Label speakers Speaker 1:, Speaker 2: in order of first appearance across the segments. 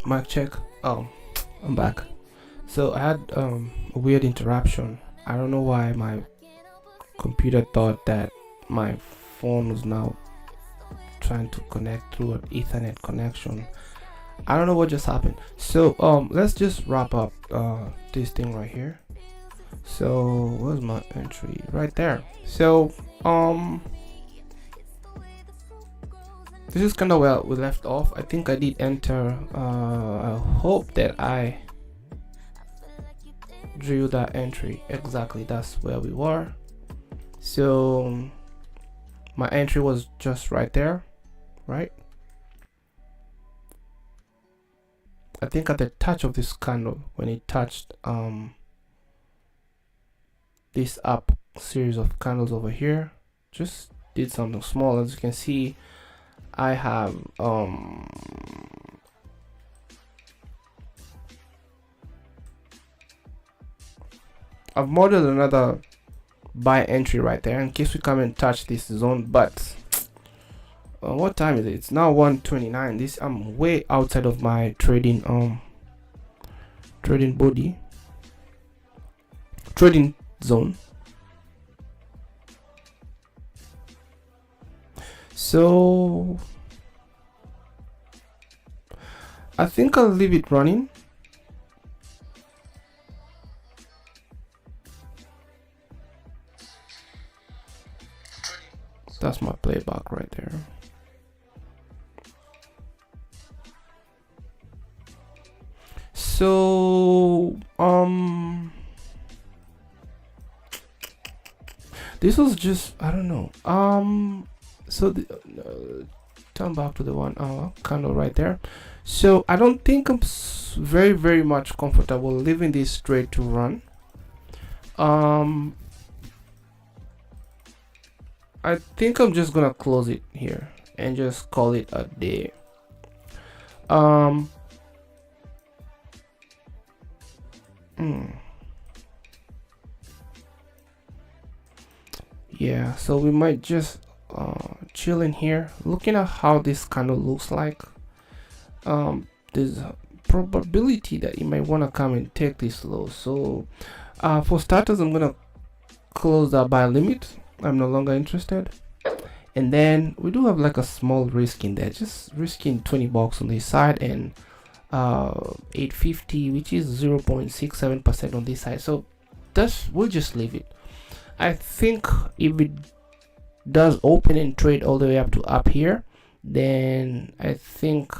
Speaker 1: Mic check. Oh, I'm back. So I had a weird interruption. I don't know why my computer thought that my phone was now trying to connect through an Ethernet connection. I don't know what just happened. So let's just wrap up this thing right here. So where's my entry? Right there. So this is kind of where we left off. I think I did enter. I hope that I drew that entry exactly. That's where we were. So my entry was just right there, right? I think at the touch of this candle, when it touched this up series of candles over here, just did something small. As you can see, I have I've modeled another buy entry right there in case we come and touch this zone. But what time is it? It's now 1:29. This, I'm way outside of my trading zone. So I think I'll leave it running. That's my playback right there. So this was just, I don't know. So the, turn back to the 1 hour candle right there. So I don't think I'm very much comfortable leaving this straight to run. I think I'm just gonna close it here and just call it a day. Yeah, so we might just chill in here, looking at how this candle looks like. There's a probability that you might want to come and take this low. So for starters, I'm gonna close that buy limit. I'm no longer interested. And then we do have like a small risk in there, just risking 20 bucks on this side and 850, which is 0.67% on this side. So that's, we'll just leave it. I think if it does open and trade all the way up to up here, then I think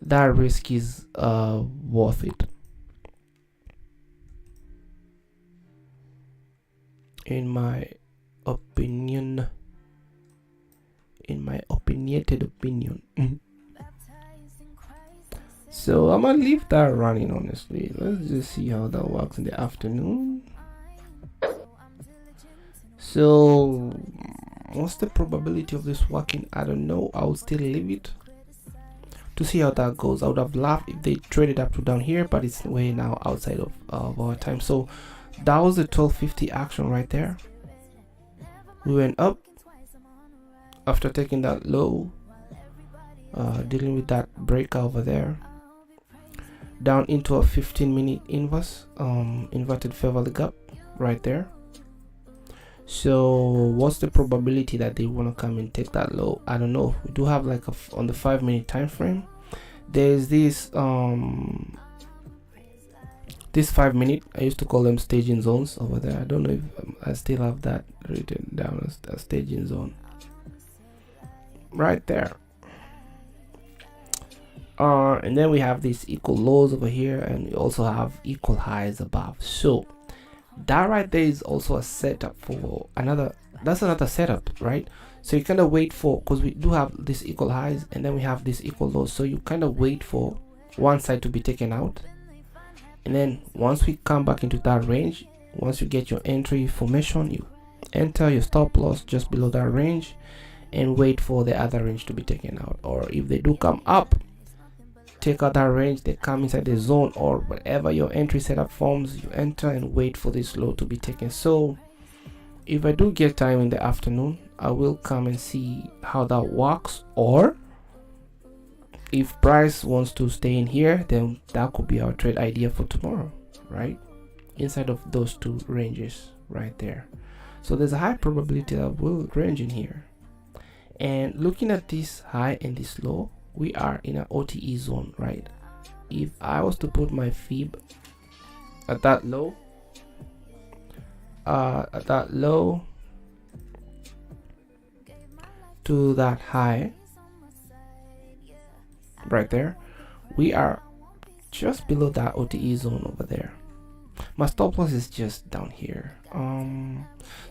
Speaker 1: that risk is worth it, in my opinion, in my opinionated opinion. So I'm gonna leave that running, honestly. Let's just see how that works in the afternoon. So what's the probability of this working? I don't know. I'll still leave it to see how that goes. I would have laughed if they traded up to down here, but it's way now outside of our time. So that was the 1250 action right there. We went up after taking that low, dealing with that breakout over there, down into a 15-minute inverse inverted fair value gap right there. So what's the probability that they want to come and take that low? I don't know. We do have like on the 5-minute time frame, there's this 5-minute, I used to call them staging zones over there. I don't know if I still have that written down as a staging zone right there. And then we have these equal lows over here, and we also have equal highs above. So that right there is also a setup for another, that's another setup, right? So you kind of wait for, because we do have this equal highs and then we have this equal lows, so you kind of wait for one side to be taken out, and then once we come back into that range, once you get your entry formation, you enter your stop loss just below that range and wait for the other range to be taken out. Or if they do come up, take out that range, they come inside the zone or whatever your entry setup forms, you enter and wait for this low to be taken. So if I do get time in the afternoon, I will come and see how that works. Or if price wants to stay in here, then that could be our trade idea for tomorrow, right? Inside of those two ranges right there. So there's a high probability that will range in here. And looking at this high and this low, we are in an OTE zone, right? If I was to put my fib at that low, to that high right there, we are just below that OTE zone over there. My stop loss is just down here.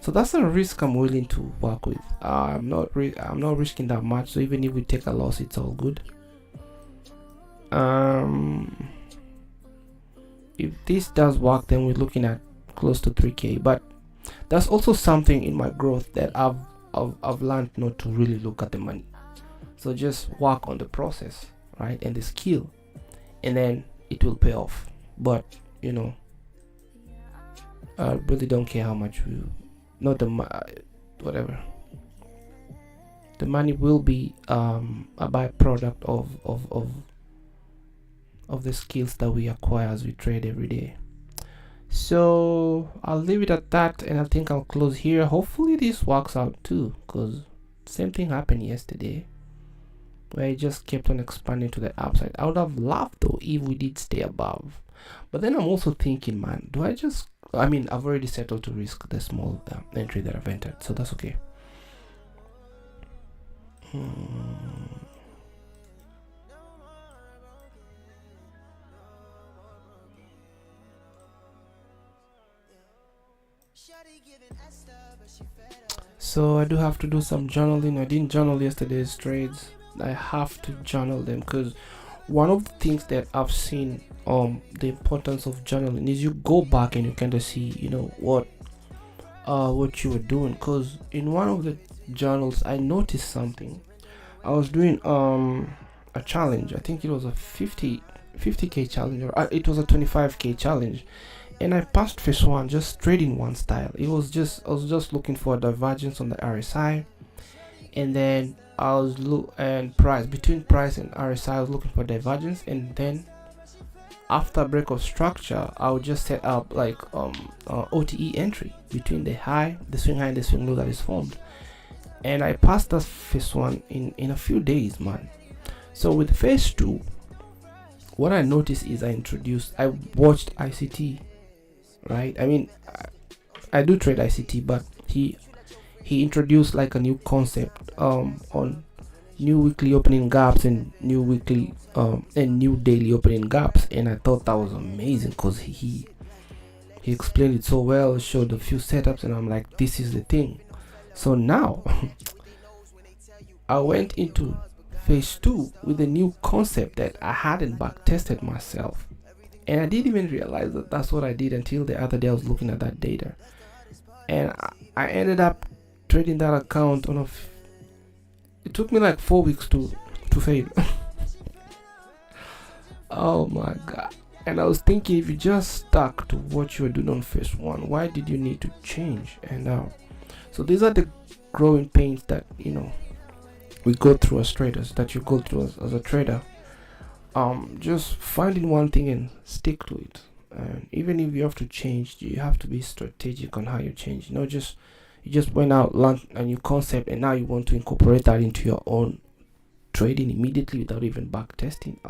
Speaker 1: So that's a risk I'm willing to work with. I'm not risking that much, so even if we take a loss, it's all good. If this does work, then we're looking at close to 3k. But that's also something in my growth that I've learned not to really look at the money. So just work on the process, right, and the skill, and then it will pay off. But you know, I really don't care how much we, not the whatever. The money will be a byproduct of the skills that we acquire as we trade every day. So I'll leave it at that, and I think I'll close here. Hopefully this works out too, because same thing happened yesterday where it just kept on expanding to the upside. I would have loved though if we did stay above, but then I'm also thinking, man, I mean, I've already settled to risk the small entry that I've entered, so that's okay. So I do have to do some journaling. I didn't journal yesterday's trades. I have to journal them, because one of the things that I've seen the importance of journaling is you go back and you kind of see, you know, what you were doing. Because in one of the journals I noticed something. I was doing a challenge. I think it was a 50k challenge, or it was a 25k challenge, and I passed phase one just trading one style. I was just looking for a divergence on the RSI, and then I was between price and RSI I was looking for divergence, and then after break of structure I would just set up like OTE entry between the swing high and the swing low that is formed, and I passed that phase one in a few days, man. So with phase two, what I noticed is I watched ICT, right? I mean, I do trade ICT, but he introduced like a new concept on new weekly opening gaps and new weekly and new daily opening gaps, and I thought that was amazing because he explained it so well, showed a few setups, and I'm like, this is the thing. So now I went into phase two with a new concept that I hadn't back tested myself, and I didn't even realize that that's what I did until the other day I was looking at that data, and I ended up trading that account on it took me like 4 weeks to fail. Oh my god. And I was thinking, if you just stuck to what you were doing on phase one, why did you need to change? And so these are the growing pains that, you know, we go through as traders, that you go through as a trader. Just finding one thing and stick to it. And even if you have to change, you have to be strategic on how you change. You know, you just went out, learned a new concept, and now you want to incorporate that into your own trading immediately without even back testing.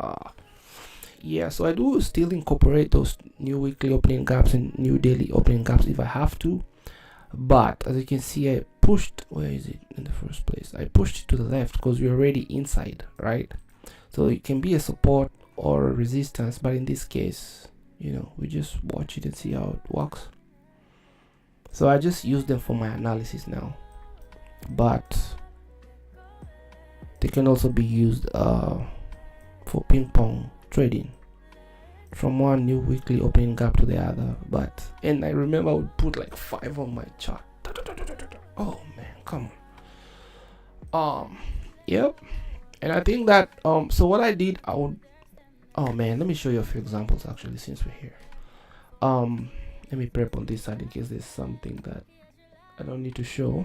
Speaker 1: Yeah, so I do still incorporate those new weekly opening gaps and new daily opening gaps if I have to, but as you can see, I pushed, where is it in the first place? I pushed it to the left because we're already inside, right? So it can be a support or a resistance, but in this case, you know, we just watch it and see how it works. So I just use them for my analysis now, but they can also be used for ping pong trading from one new weekly opening gap to the other. And I remember I would put like 5 on my chart. Oh man, come on. Yep. And I think that so what I did, oh man, let me show you a few examples actually, since we're here. Let me prep on this side in case there's something that I don't need to show.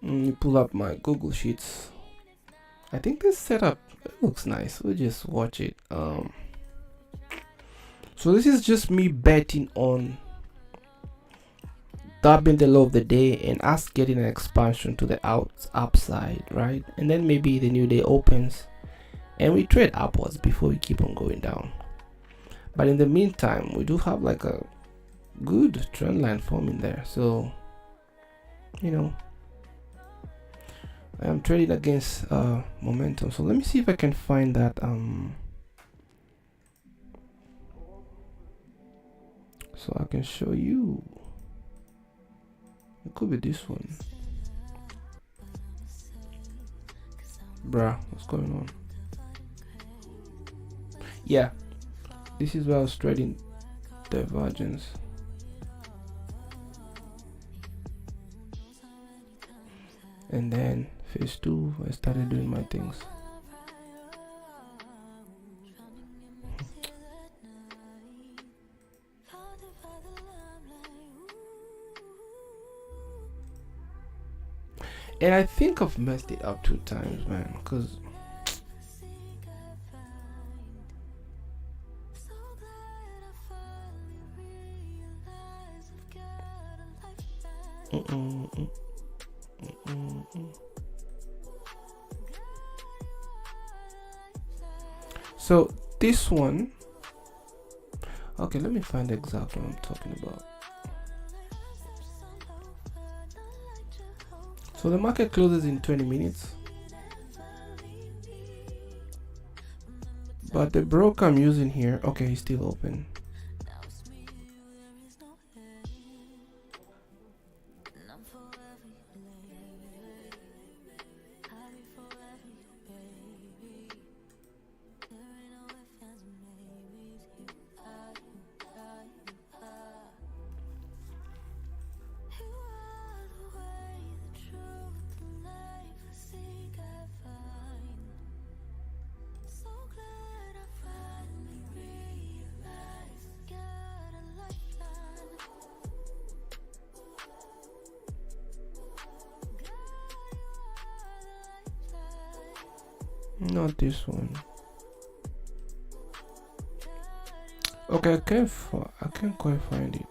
Speaker 1: Let me pull up my Google Sheets. I think this setup It looks nice. We'll just watch it. So this is just me betting on that being the low of the day and us getting an expansion to the upside, right? And then maybe the new day opens and we trade upwards before we keep on going down. But in the meantime, we do have like a good trend line forming there. So, you know, I am trading against momentum. So let me see if I can find that so I can show you. It could be this one. Bruh, what's going on? Yeah, this is where I was trading divergence. And then phase 2, I started doing my things. And I think I've messed it up 2 times, man, because so this one, okay, let me find the exact one I'm talking about. So the market closes in 20 minutes, but the broker I'm using here, okay, he's still open. Not this one. Okay, I can't quite find it.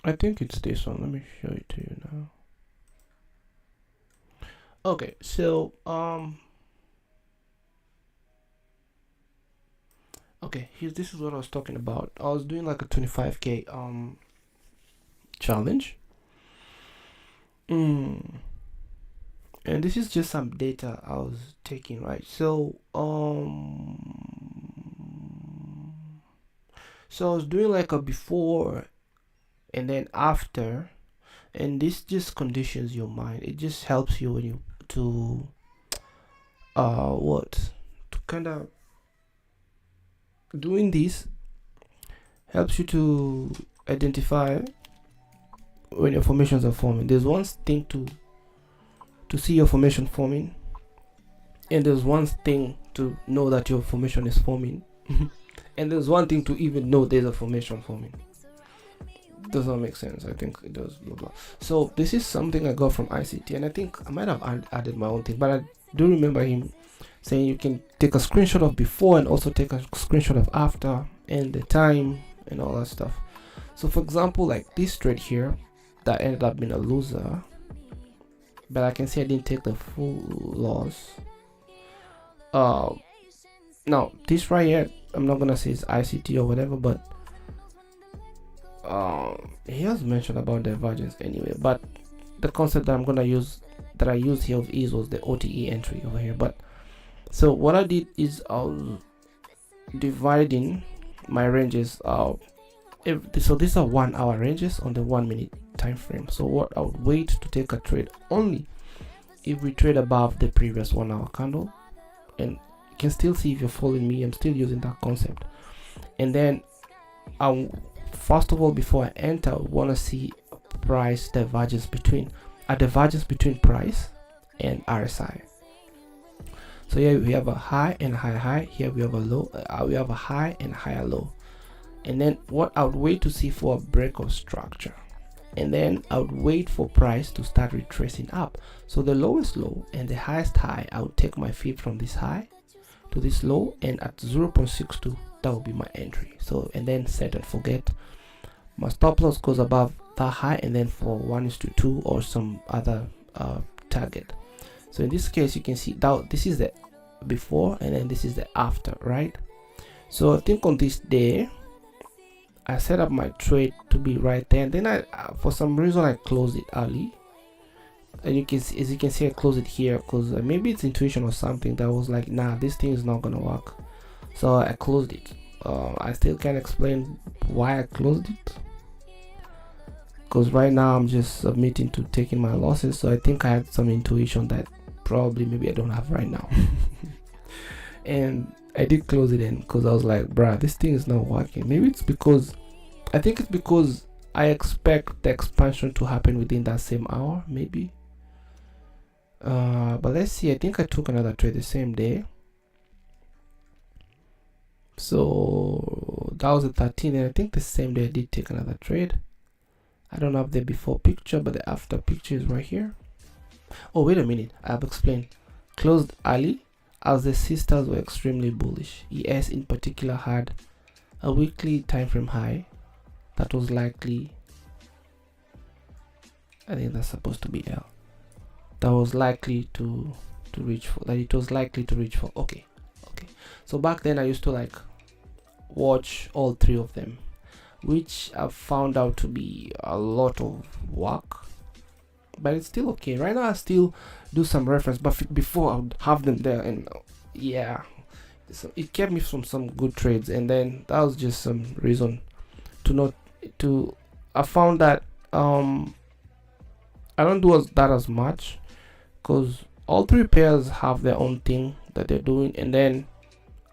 Speaker 1: I think it's this one. Let me show it to you now. Okay, so okay, this is what I was talking about. I was doing like a 25k challenge. And this is just some data I was taking, right? So so I was doing like a before and then after, and this just conditions your mind. It just helps you when you to kind of doing this helps you to identify when your formations are forming. There's one thing to see your formation forming, and there's one thing to know that your formation is forming and there's one thing to even know there's a formation forming. Does not make sense. I think it does. Blah, blah. So this is something I got from ICT, and I think I might have added my own thing, but I do remember him saying you can take a screenshot of before and also take a screenshot of after and the time and all that stuff. So for example, like this trade here that ended up being a loser, but I can see I didn't take the full loss. Now this right here, I'm not gonna say it's ICT or whatever, but he has mentioned about divergence anyway, but the concept that I'm gonna use, that I used here of ease, was the OTE entry over here. But so what I did is I was dividing my ranges so these are 1 hour ranges on the 1 minute time frame. So what I would wait to take a trade only if we trade above the previous 1 hour candle, and You can still see if you're following me. I'm still using that concept. And then first of all, before I enter, I want to see price divergence between price and RSI. So here we have a high and a higher high. Here we have a low. We have a high and higher low. And then what I would wait to see for a break of structure, and then I would wait for price to start retracing up. So the lowest low and the highest high, I would take my fib from this high to this low, and at 0.62 that will be my entry. So, and then set and forget. My stop loss goes above that high, and then for 1:2 or some other target. So in this case, you can see that this is the before and then this is the after, right? So I think on this day I set up my trade to be right there, and then I for some reason I closed it early, and you can see, as you can see, I closed it here because maybe it's intuition or something that was like, nah, this thing is not gonna work. So I closed it. I still can't explain why I closed it, because right now I'm just submitting to taking my losses. So I think I had some intuition that probably maybe I don't have right now. And I did close it in because I was like, bruh, this thing is not working. Maybe it's because I think it's because I expect the expansion to happen within that same hour, maybe. But let's see. I think I took another trade the same day. So that was the 13th, and I think the same day I did take another trade. I don't have the before picture, but the after picture is right here. Oh, wait a minute. I've explained. Closed early as the sisters were extremely bullish. ES in particular had a weekly time frame high that was likely, I think that's supposed to be L, that was likely to reach for, that it was likely to reach for. Okay. So back then I used to like watch all three of them, which I've found out to be a lot of work, but it's still okay. Right now I still do some reference, but before I would have them there, and yeah, so it kept me from some good trades. And then that was just some reason I found that I don't do that as much, because all three pairs have their own thing that they're doing, and then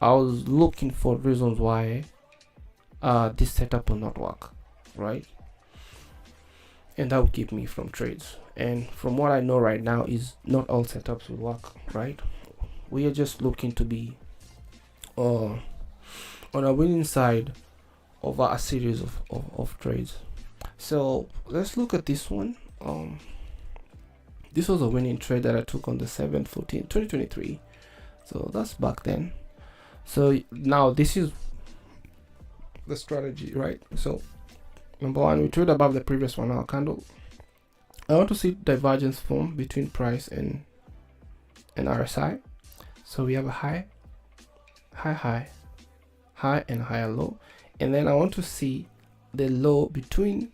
Speaker 1: I was looking for reasons why this setup will not work, right? And that will keep me from trades. And from what I know right now is not all setups will work, right? We are just looking to be on a winning side of a series of trades. So let's look at this one. This was a winning trade that I took on the 7th, 14th, 2023. So that's back then. So now this is the strategy, right? So number one, we trade above the previous 1 hour candle. I want to see divergence form between price and RSI. So we have a high and higher low, and then I want to see the low between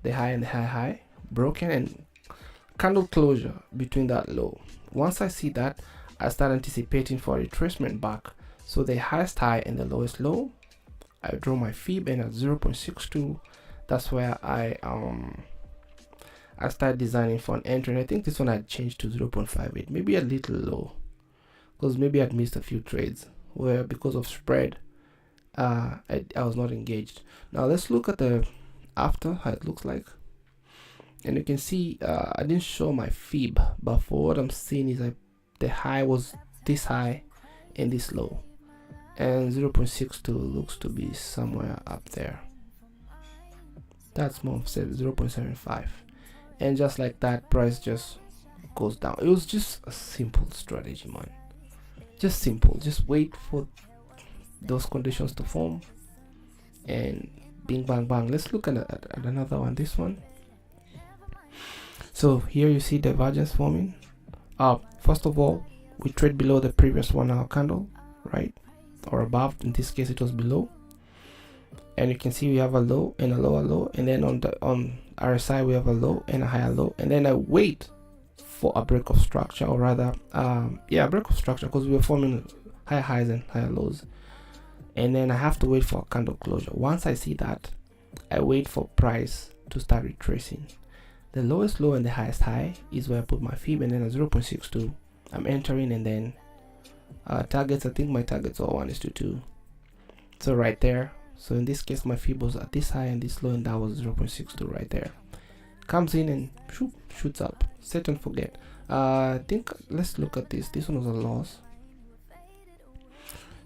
Speaker 1: the high and the high broken, and candle closure between that low. Once I see that, I start anticipating for a retracement back. So the highest high and the lowest low, I draw my fib, and at 0.62, that's where I start designing for an entry. And I think this one I changed to 0.58, maybe a little low, because maybe I'd missed a few trades where because of spread I was not engaged. Now let's look at the after, how it looks like. And you can see I didn't show my fib, but for what I'm seeing is like the high was this high and this low, and 0.62 looks to be somewhere up there. That's more of 0.75, and just like that, price just goes down. It was just a simple strategy, man. Just simple. Just wait for those conditions to form, and bing bang bang. Let's look at another one. This one. So here you see divergence forming. First of all, we trade below the previous 1 hour candle, right, or above. In this case it was below, and you can see we have a low and a lower low, and then on RSI we have a low and a higher low, and then I wait for a break of structure, or rather a break of structure, because we were forming higher highs and higher lows, and then I have to wait for a candle closure. Once I see that, I wait for price to start retracing. The lowest low and the highest high is where I put my fib, and then at 0.62 I'm entering, and then targets. I think my targets are 1:2. So right there. So in this case, my fib was at this high and this low, and that was 0.62 right there. Comes in and shoots up. Set and forget. I think let's look at this. This one was a loss.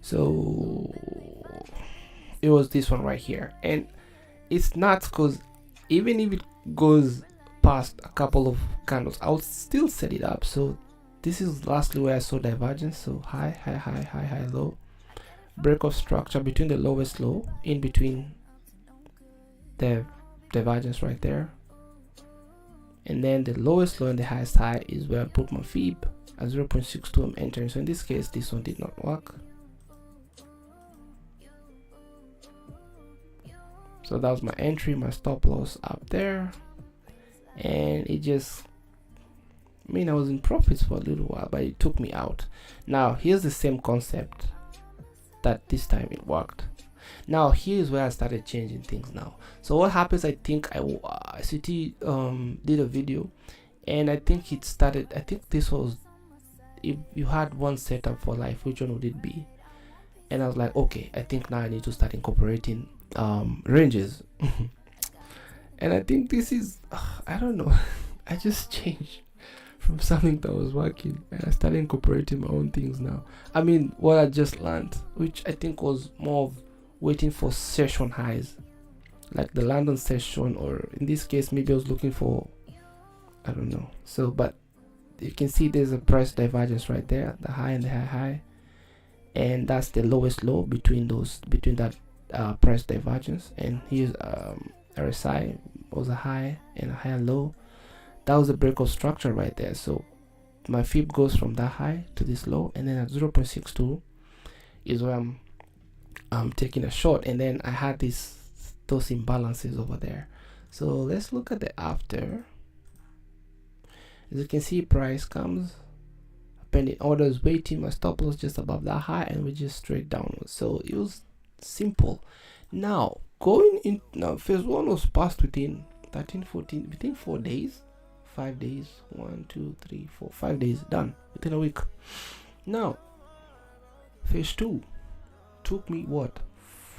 Speaker 1: So it was this one right here, and it's not, because even if it goes past a couple of candles, I'll still set it up. So this is lastly where I saw divergence. So high, high, high, high, high, low, break of structure between the lowest low, in between the divergence right there, and then the lowest low and the highest high is where I put my fib at 0.62. I'm entering. So in this case, this one did not work. So that was my entry, my stop loss up there, and it just, I mean, I was in profits for a little while, but it took me out. Now here's the same concept that this time it worked. Now here's where I started changing things now. So what happens, I think CT did a video, and I think it started, I think this was, if you had one setup for life, which one would it be? And I was like, okay, I think now I need to start incorporating ranges. And I think this is, I don't know, I just changed from something that was working, and I started incorporating my own things now. I mean, what I just learned, which I think was more of waiting for session highs, like the London session, or in this case maybe I was looking for, I don't know. So but you can see there's a price divergence right there, the high and the high, and that's the lowest low between that price divergence. And here's RSI was a high and a higher low. That was a break of structure right there. So my fib goes from that high to this low, and then at 0.62 is where I'm taking a short, and then I had those imbalances over there. So let's look at the after. As you can see, price comes, pending orders waiting, my stop loss just above that high, and we just straight downwards. So it was simple. Now going in, now phase one was passed within 13, 14, within 4 days, 5 days, 1, 2, 3, 4, 5 days, done within a week. Now phase two took me what,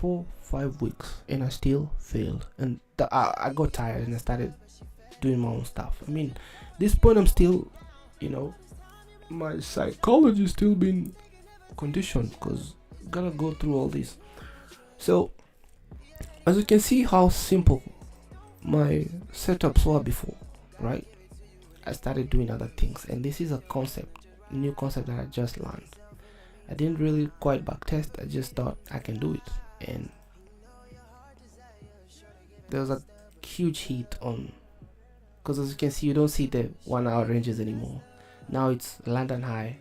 Speaker 1: 4-5 weeks, and I still failed, and I got tired and I started doing my own stuff. I mean, this point I'm still, my psychology is still being conditioned, because gotta go through all this. So as you can see how simple my setups were before, right? I started doing other things, and this is a new concept that I just learned. I didn't really quite backtest, I just thought I can do it, and there was a huge hit on, because as you can see, you don't see the 1 hour ranges anymore. Now it's London high,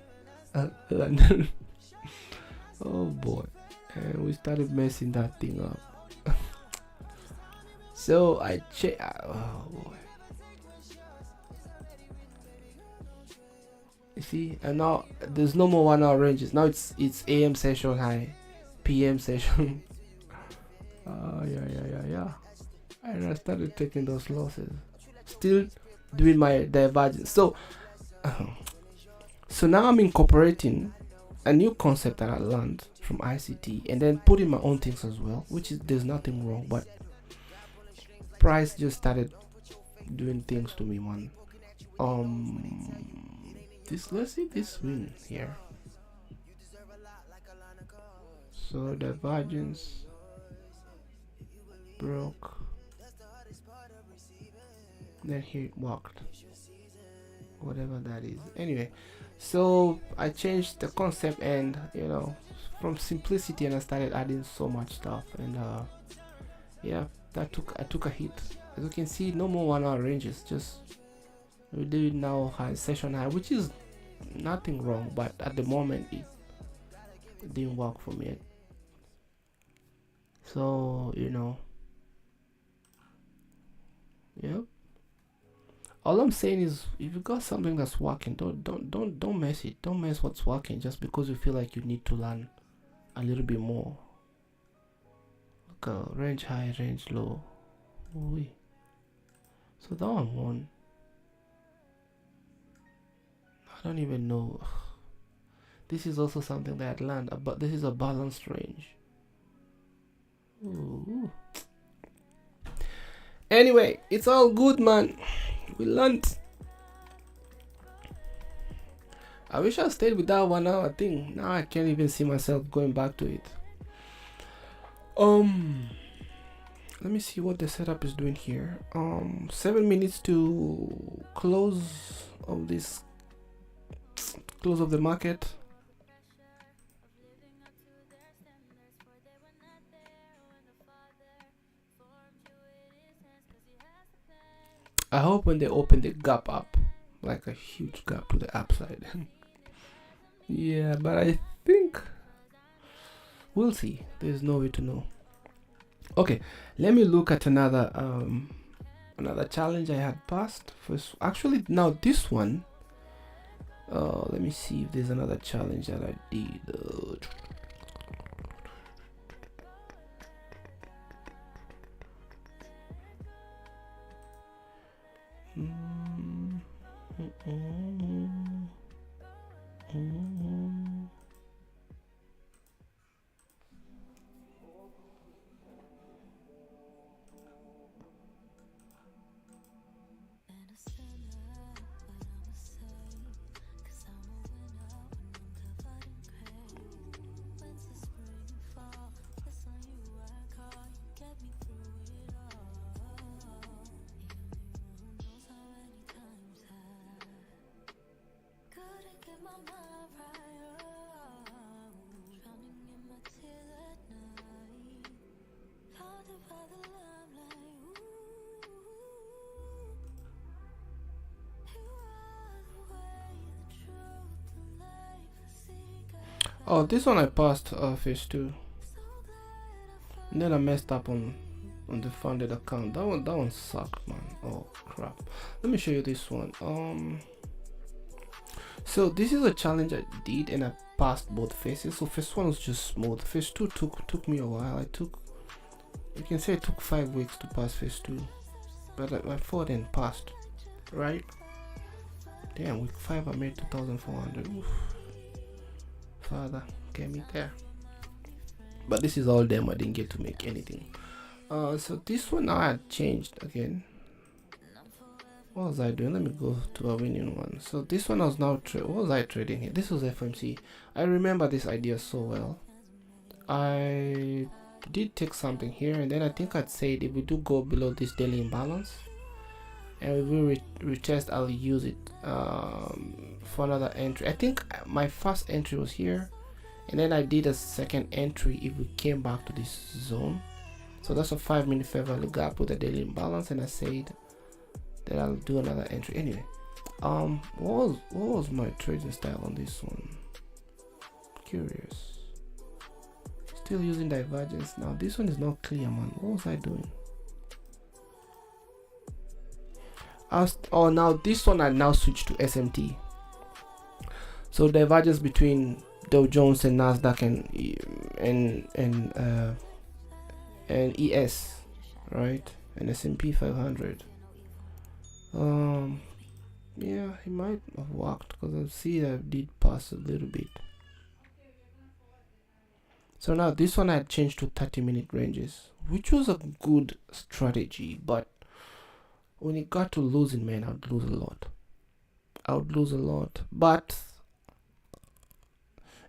Speaker 1: London. Oh boy, and we started messing that thing up. So I check. Oh boy, you see, and now there's no more 1 hour ranges. Now it's AM session high, PM session. Yeah. And I started taking those losses, still doing my divergence. So now I'm incorporating a new concept that I learned from ICT, and then putting my own things as well, which is, there's nothing wrong, but price just started doing things to me, man. Let's see this win here. So divergence broke, then here it walked, whatever that is. Anyway, so I changed the concept, and from simplicity, and I started adding so much stuff, and yeah, I took a hit. As you can see, no more 1 hour ranges, just we do it now high, session high, which is nothing wrong, but at the moment it didn't work for me. So yep, all I'm saying is, if you got something that's working, don't mess it. Don't mess what's working just because you feel like you need to learn a little bit more. Look, range high, range low. Ooh. So that one won. I don't even know. This is also something that I learned about. This is a balanced range. Ooh. Anyway, it's all good, man. We learned. I wish I stayed with that 1 hour thing. Now I can't even see myself going back to it. Let me see what the setup is doing here. 7 minutes to close of this, close of the market. I hope when they open the gap up, like a huge gap to the upside. Yeah, but I think we'll see. There's no way to know. Okay, let me look at another challenge I had passed first. Actually, now this one, let me see if there's another challenge that I did. Oh, this one I passed phase 2. And then I messed up on the funded account. That one sucked, man. Oh crap. Let me show you this one. So this is a challenge I did and I passed both phases. So phase 1 was just smooth. Phase 2 took me a while. You can say it took 5 weeks to pass phase 2. But my 4 then passed. Right? Damn, week 5 I made 2,400. Oof. Father, get me there. But this is all them. I didn't get to make anything. So this one now I had changed again. What was I doing? Let me go to a winning one. So this one I was now what was I trading here? This was FMC. I remember this idea so well. I did take something here, and then I think I'd said if we do go below this daily imbalance and we will retest, I'll use it for another entry. I think my first entry was here, and then I did a second entry if we came back to this zone. So that's a 5-minute fair value gap with a daily imbalance, and I said that I'll do another entry. Anyway, what was my trading style on this one? Curious. Still using divergence. Now this one is not clear, man. What was I doing? Now this one I now switched to SMT. So divergence between Dow Jones and Nasdaq and ES, right? And S&P 500. Yeah, it might have worked because I see that I did pass a little bit. So now this one I had changed to 30-minute ranges, which was a good strategy, but when it got to losing, man, I would lose a lot. But,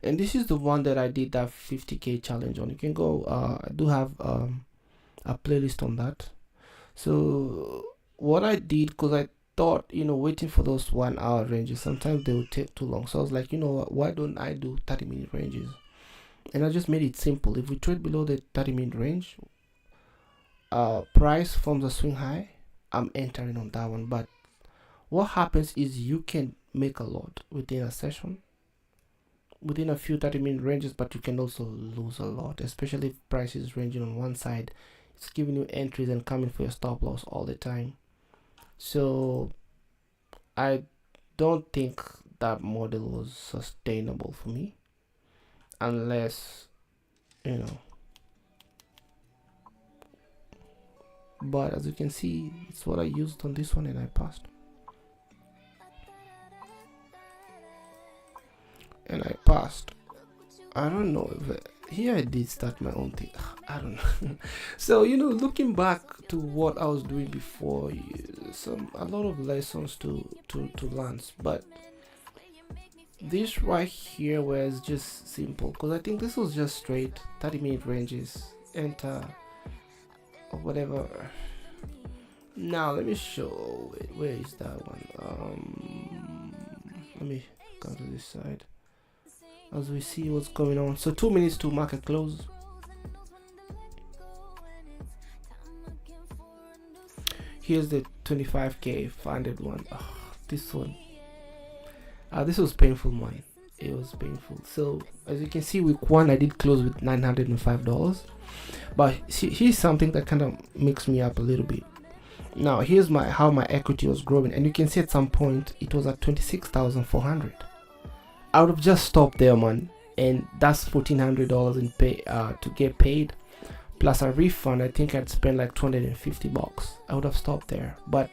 Speaker 1: and this is the one that I did that 50k challenge on. You can go, I do have a playlist on that. So what I did, because I thought, waiting for those 1 hour ranges, sometimes they would take too long. So I was like, why don't I do 30-minute ranges? And I just made it simple. If we trade below the 30-minute range, price forms a swing high, I'm entering on that one. But what happens is you can make a lot within a session, within a few 30-minute ranges, but you can also lose a lot, especially if price is ranging on one side. It's giving you entries and coming for your stop loss all the time. So I don't think that model was sustainable for me, unless but as you can see, it's what I used on this one and I passed. and I passed. I don't know if here I did start my own thing. I don't know. So looking back to what I was doing before, a lot of lessons to learn. But this right here was just simple, because I think this was just straight 30-minute ranges, enter or whatever. Now let me show it. Where is that one? Let me go to this side as we see what's going on. So 2 minutes to market close. Here's the 25k funded one. This one, this was painful, man. It was painful. So as you can see, week one I did close with $905, but here's something that kind of makes me up a little bit. Now here's how my equity was growing, and you can see at some point it was at 26,400. I would have just stopped there, man, and that's $1,400 in pay to get paid, plus a refund. I think I'd spent like $250. I would have stopped there, but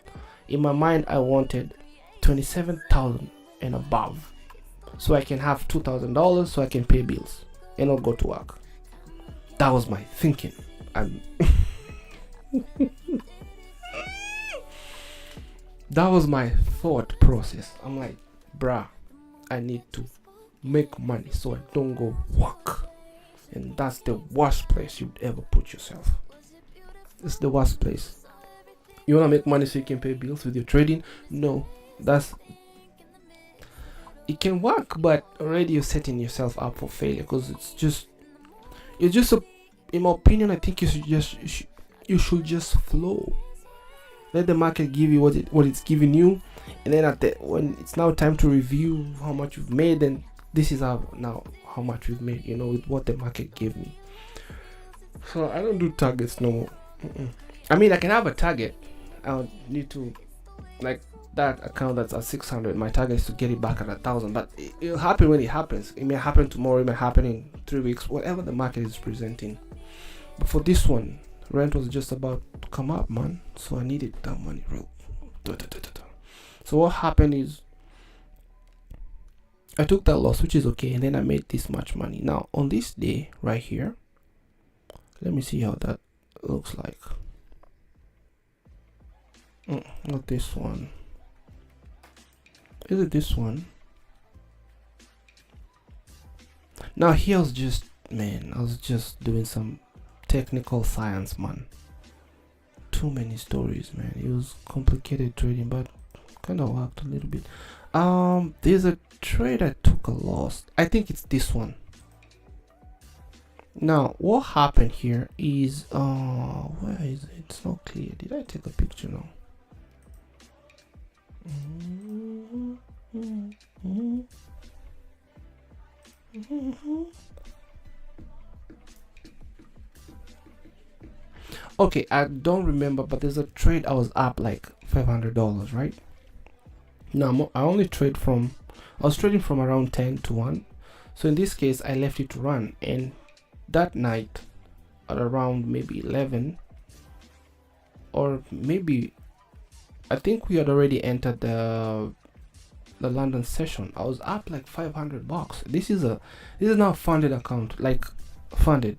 Speaker 1: in my mind I wanted 27,000 and above, so I can have $2,000 so I can pay bills and not go to work. That was my thinking. That was my thought process. I'm like, bruh, I need to make money so I don't go work. And that's the worst place you'd ever put yourself. It's the worst place. You want to make money so you can pay bills with your trading? No, it can work, but already you're setting yourself up for failure, because in my opinion, I think you should just flow. Let the market give you what it's giving you, and then when it's now time to review how much you've made, then this is how much we've made, with what the market gave me. So I don't do targets no more. I mean, I can have a target. I'll need to, like that account that's at 600, my target is to get it back at 1,000, but it'll happen when it happens. It may happen tomorrow, it may happen in 3 weeks, whatever the market is presenting. But for this one, rent was just about to come up, man, so I needed that money, bro. So what happened is I took that loss, which is okay, and then I made this much money. Now on this day right here, let me see how that looks like. Not this one. Is it this one? Now here I was just doing some technical science, man. Too many stories, man. It was complicated trading, but kind of worked a little bit. There's a trade I took a loss. I think it's this one. Now what happened here is where is it? It's not clear. Did I take a picture now? Okay, I don't remember, but there's a trade I was up like $500, right? Now I was trading from around 10 to 1. So in this case, I left it to run, and that night at around maybe 11, or maybe I think we had already entered the London session, I was up like $500. This is now a funded account, like funded.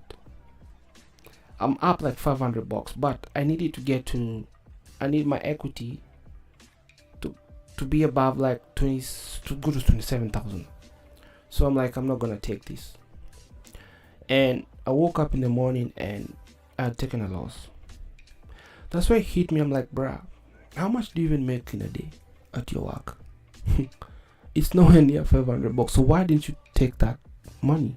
Speaker 1: I'm up like $500, but I needed to I need my equity to be above like 20 to go to 27,000. So I'm like, I'm not gonna take this. And I woke up in the morning and I had taken a loss. That's why it hit me. I'm like, bruh, how much do you even make in a day at your work? It's nowhere near $500. So why didn't you take that money?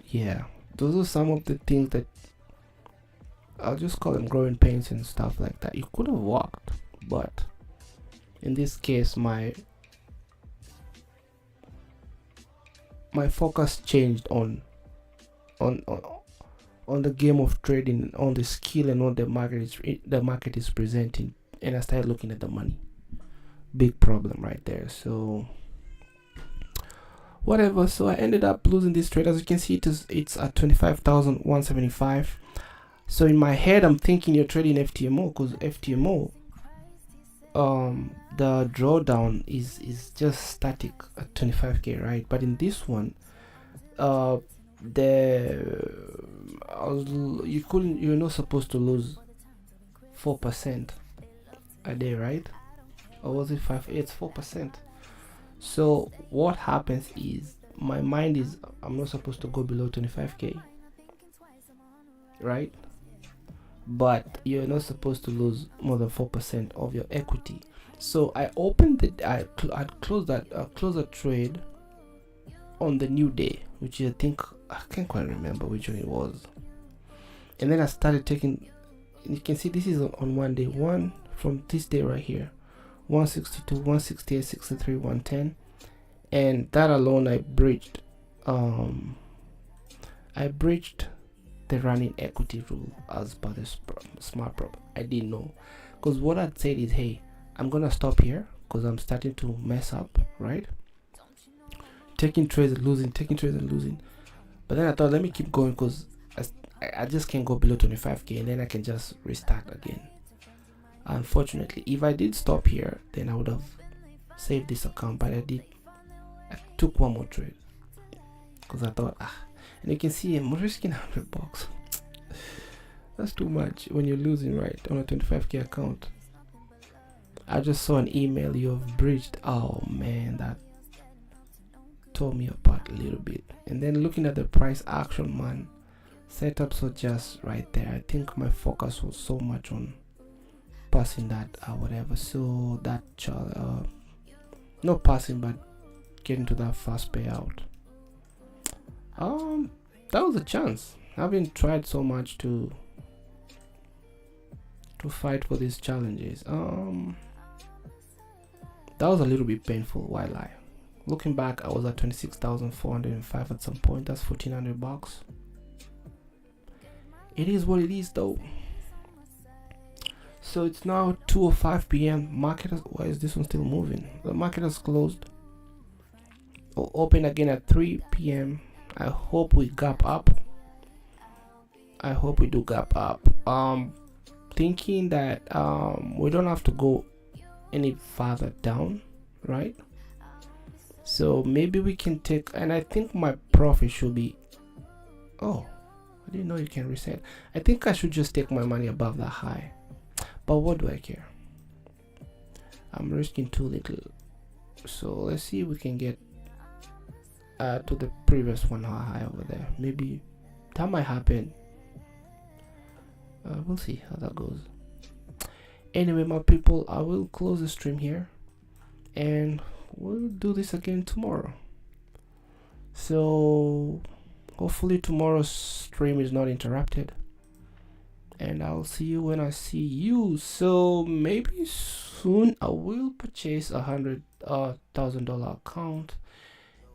Speaker 1: Yeah, those are some of the things that I'll just call them growing pains and stuff like that. You could have walked, but in this case, my focus changed on the game of trading, on the skill and what the market is presenting, and I started looking at the money. Big problem right there. So whatever, so I ended up losing this trade. As you can see, it's at 25,175. So in my head I'm thinking you're trading FTMO, because FTMO the drawdown is just static at 25k, right? But in this one, the you're not supposed to lose 4% a day, right? Or was it 5? It's 4%. So what happens is my mind is I'm not supposed to go below 25k, right? But you're not supposed to lose more than 4% of your equity. So I opened it. I closed the trade on the new day, which I think I can't quite remember which one it was. And then I started taking. You can see this is on one day. One from this day right here, 162, 168, 63, 110, and that alone I breached. I breached the running equity rule as per the smart prop. I didn't know, because what I'd said is, hey, I'm gonna stop here because I'm starting to mess up, right? Taking trades and losing, taking trades and losing. But then I thought, let me keep going because I just can't go below 25k, and then I can just restart again. Unfortunately, if I did stop here, then I would have saved this account, but I took one more trade because I thought, and you can see I'm risking $100. That's too much when you're losing, right, on a 25k account. I just saw an email, you have breached. Oh man, that tore me apart a little bit. And then looking at the price action, man, setups were just right there. I think my focus was so much on passing that whatever, so that not passing but getting to that fast payout. That was a chance. I haven't tried so much to fight for these challenges. That was a little bit painful. Why lie? Looking back, I was at 26,405 at some point. That's $1,400. It is what it is, though. So it's now 2:05 p.m. Market why is this one still moving? The market has closed. We'll open again at 3 p.m. I hope we gap up. I hope we do gap up. Thinking that we don't have to go any farther down, right? So maybe we can take, and I think my profit should be, oh, I didn't know you can reset. I think I should just take my money above that high, but what do I care? I'm risking too little. So let's see if we can get to the previous one high over there. Maybe that might happen. We'll see how that goes. Anyway, my people, I will close the stream here and we'll do this again tomorrow. So hopefully tomorrow's stream is not interrupted, and I'll see you when I see you. So maybe soon I will purchase $100,000 account,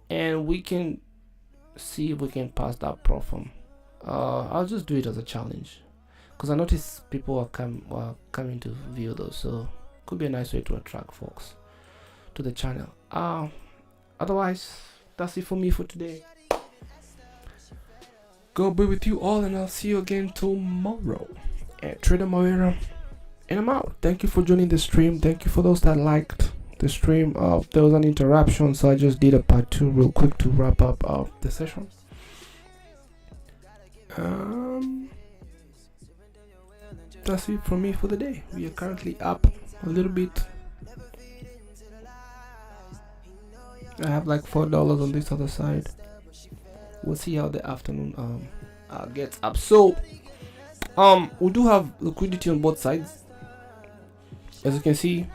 Speaker 1: and we can see if we can pass that problem. I'll just do it as a challenge, because I notice people are coming to view those, so could be a nice way to attract folks to the channel. Otherwise, that's it for me for today. God be with you all, and I'll see you again tomorrow at Trader Mawera, and I'm out. Thank you for joining the stream. Thank you for those that liked the stream. There was an interruption, so I just did a part 2 real quick to wrap up the session. That's it from me for the day. We are currently up a little bit. I have like $4 on this other side. We'll see how the afternoon gets up. So we do have liquidity on both sides, as you can see.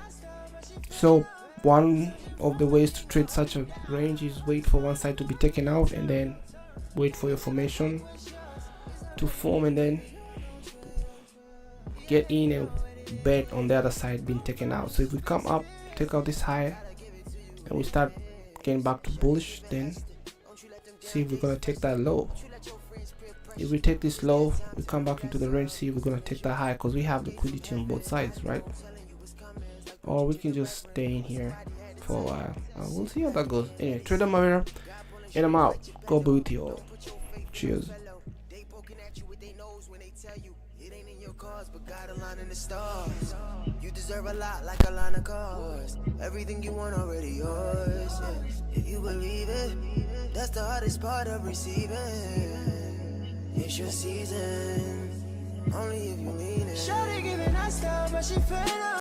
Speaker 1: So one of the ways to trade such a range is wait for one side to be taken out, and then wait for your formation to form, and then get in and bet on the other side being taken out. So if we come up, take out this high, and we start getting back to bullish, then see if we're gonna take that low. If we take this low, we come back into the range, see if we're gonna take that high, because we have liquidity on both sides, right? Or we can just stay in here for a while. We'll see how that goes. Anyway, Trader Mawera, and I'm out. God be with you all. Cheers.
Speaker 2: But got a line in the stars. You deserve a lot like a line of cars. Everything you want already yours. Yeah. If you believe it, that's the hardest part of receiving. It's your season, only if you mean it. Shawty giving us stuff, but she fed up.